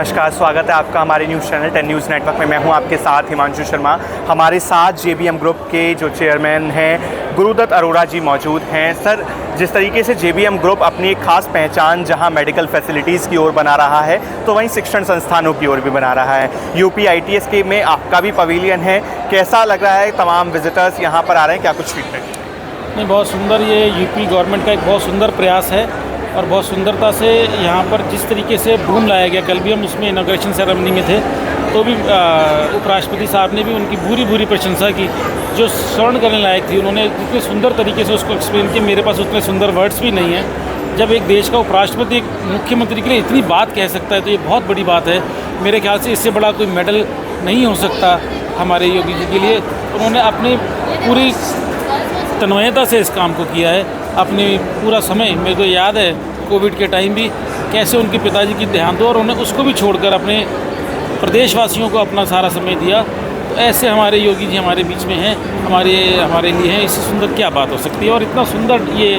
नमस्कार, स्वागत है आपका हमारे न्यूज़ चैनल 10 न्यूज़ नेटवर्क में। मैं हूं आपके साथ हिमांशु शर्मा। हमारे साथ जेबीएम ग्रुप के जो चेयरमैन हैं गुरुदत्त अरोड़ा जी मौजूद हैं। सर, जिस तरीके से जेबीएम ग्रुप अपनी एक खास पहचान जहां मेडिकल फैसिलिटीज़ की ओर बना रहा है, तो वहीं शिक्षण संस्थानों की ओर भी बना रहा है। यूपी ITS के में आपका भी पवेलियन है, कैसा लग रहा है? तमाम विजिटर्स यहाँ पर आ रहे हैं, क्या कुछ फीडबैक? नहीं, बहुत सुंदर, ये यूपी गवर्नमेंट का एक बहुत सुंदर प्रयास है और बहुत सुंदरता से यहाँ पर जिस तरीके से बूम लाया गया। कल भी हम उसमें इनॉग्रेशन सेरेमनी में थे, तो भी उपराष्ट्रपति साहब ने भी उनकी पूरी प्रशंसा की। जो स्वर्ण करने लायक थी, उन्होंने इतने सुंदर तरीके से उसको एक्सप्लेन किया। मेरे पास उतने सुंदर वर्ड्स भी नहीं हैं। जब एक देश का उपराष्ट्रपति एक मुख्यमंत्री के लिए इतनी बात कह सकता है, तो ये बहुत बड़ी बात है। मेरे ख्याल से इससे बड़ा कोई मेडल नहीं हो सकता हमारे योगी जी के लिए। उन्होंने अपनी पूरी तन्मयता से इस काम को किया है। अपने पूरा समय, मेरे को याद है कोविड के टाइम भी कैसे उनके पिताजी की देहांत हुआ और उन्हें उसको भी छोड़कर अपने प्रदेशवासियों को अपना सारा समय दिया। तो ऐसे हमारे योगी जी हमारे बीच में हैं, हमारे लिए हैं। इससे सुंदर क्या बात हो सकती है? और इतना सुंदर ये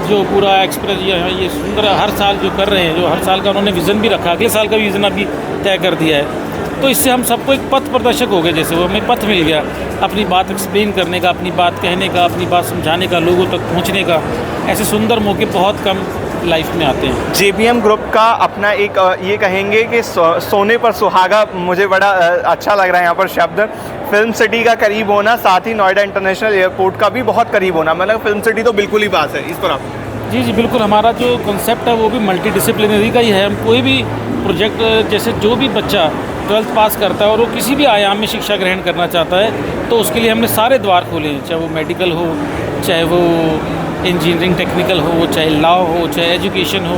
जो पूरा एक्सप्रेस ये सुंदर हर साल जो कर रहे हैं, जो हर साल का उन्होंने विज़न भी रखा, अगले साल का विज़न अभी तय कर दिया है। तो इससे हम सबको एक पथ प्रदर्शक हो गए, जैसे वो हमें पथ मिल गया अपनी बात एक्सप्लेन करने का, अपनी बात कहने का, अपनी बात समझाने का, लोगों तक पहुंचने का। ऐसे सुंदर मौके बहुत कम लाइफ में आते हैं। जेबीएम ग्रुप का अपना एक ये कहेंगे कि सोने पर सुहागा, मुझे बड़ा अच्छा लग रहा है यहाँ पर शब्द। फिल्म सिटी का करीब होना, साथ ही नोएडा इंटरनेशनल एयरपोर्ट का भी बहुत करीब होना, मतलब फिल्म सिटी तो बिल्कुल ही पास है। इस पर आप? जी बिल्कुल। हमारा जो कॉन्सेप्ट है वो भी मल्टी डिसिप्लिनरी का ही है। हम कोई भी प्रोजेक्ट, जैसे जो भी बच्चा 12th पास करता है और वो किसी भी आयाम में शिक्षा ग्रहण करना चाहता है, तो उसके लिए हमने सारे द्वार खोले हैं। चाहे वो मेडिकल हो, चाहे वो इंजीनियरिंग टेक्निकल हो, चाहे लॉ हो, चाहे एजुकेशन हो,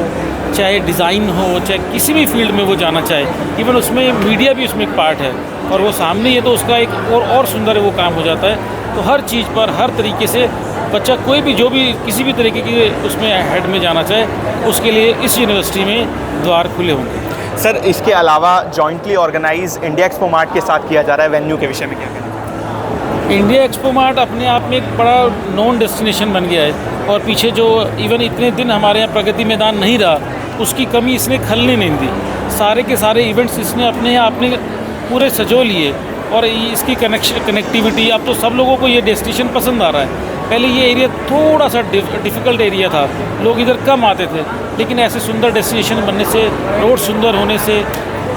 चाहे डिज़ाइन हो, चाहे किसी भी फील्ड में वो जाना चाहे। इवन उसमें मीडिया भी उसमें एक पार्ट है और वो सामने ही है, तो उसका एक और सुंदर वो काम हो जाता है। तो हर चीज़ पर, हर तरीके से बच्चा कोई भी जो भी किसी भी तरीके की उसमें हेड में जाना चाहे, उसके लिए इस यूनिवर्सिटी में द्वार खुले होंगे। सर, इसके अलावा jointly organise India Expo Mart के साथ किया जा रहा है, वेन्यू के विषय में क्या कहें? इंडिया एक्सपो मार्ट अपने आप में एक बड़ा नोन डेस्टिनेशन बन गया है और पीछे जो इवन इतने दिन हमारे यहाँ प्रगति मैदान नहीं रहा, उसकी कमी इसने खलने नहीं दी। सारे के सारे इवेंट्स इसने अपने आप में पूरे सजो लिए और इसकी कनेक्टिविटी, अब तो सब लोगों को ये डेस्टिनेशन पसंद आ रहा है। पहले ये एरिया थोड़ा सा डिफ़िकल्ट एरिया था, लोग इधर कम आते थे, लेकिन ऐसे सुंदर डेस्टिनेशन बनने से, रोड सुंदर होने से,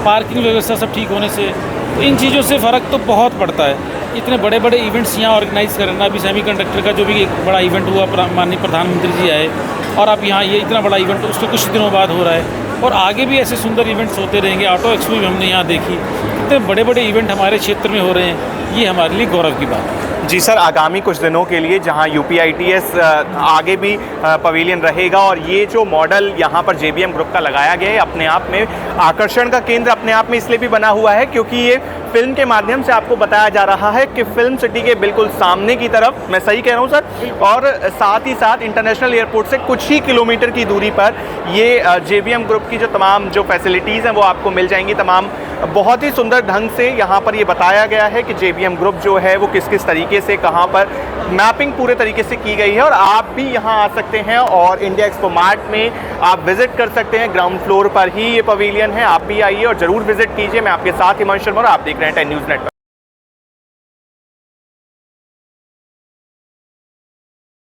पार्किंग व्यवस्था सब ठीक होने से, तो इन चीज़ों से फ़र्क तो बहुत पड़ता है। इतने बड़े बड़े इवेंट्स यहाँ ऑर्गेनाइज़ करना, अभी सेमीकंडक्टर का जो भी एक बड़ा इवेंट हुआ, माननीय प्रधानमंत्री जी आए और अब यहाँ ये इतना बड़ा इवेंट उसके कुछ दिनों बाद हो रहा है और आगे भी ऐसे सुंदर इवेंट्स होते रहेंगे। ऑटो एक्सपो भी हमने यहाँ देखी। इतने बड़े बड़े इवेंट हमारे क्षेत्र में हो रहे हैं, ये हमारे लिए गौरव की बात है। जी सर, आगामी कुछ दिनों के लिए जहां यूपी ITS आगे भी पवेलियन रहेगा और ये जो मॉडल यहाँ पर जेबीएम ग्रुप का लगाया गया है, अपने आप में आकर्षण का केंद्र अपने आप में इसलिए भी बना हुआ है क्योंकि ये फिल्म के माध्यम से आपको बताया जा रहा है कि फिल्म सिटी के बिल्कुल सामने की तरफ, मैं सही कह रहा हूँ सर, और साथ ही साथ इंटरनेशनल एयरपोर्ट से कुछ ही किलोमीटर की दूरी पर ये जेबीएम ग्रुप की जो तमाम जो फैसिलिटीज़ हैं वो आपको मिल जाएंगी। तमाम बहुत ही सुंदर ढंग से यहाँ पर ये बताया गया है कि जेबीएम ग्रुप जो है वो किस किस तरीके से, कहाँ पर मैपिंग पूरे तरीके से की गई है और आप भी यहाँ आ सकते हैं और इंडिया एक्सपो मार्ट में आप विजिट कर सकते हैं। ग्राउंड फ्लोर पर ही ये पवेलियन है, आप भी आइए और ज़रूर विजिट कीजिए। मैं आपके साथ हिमांशु शर्मा और आप देख रहे हैं 10 न्यूज़ नेटवर्क।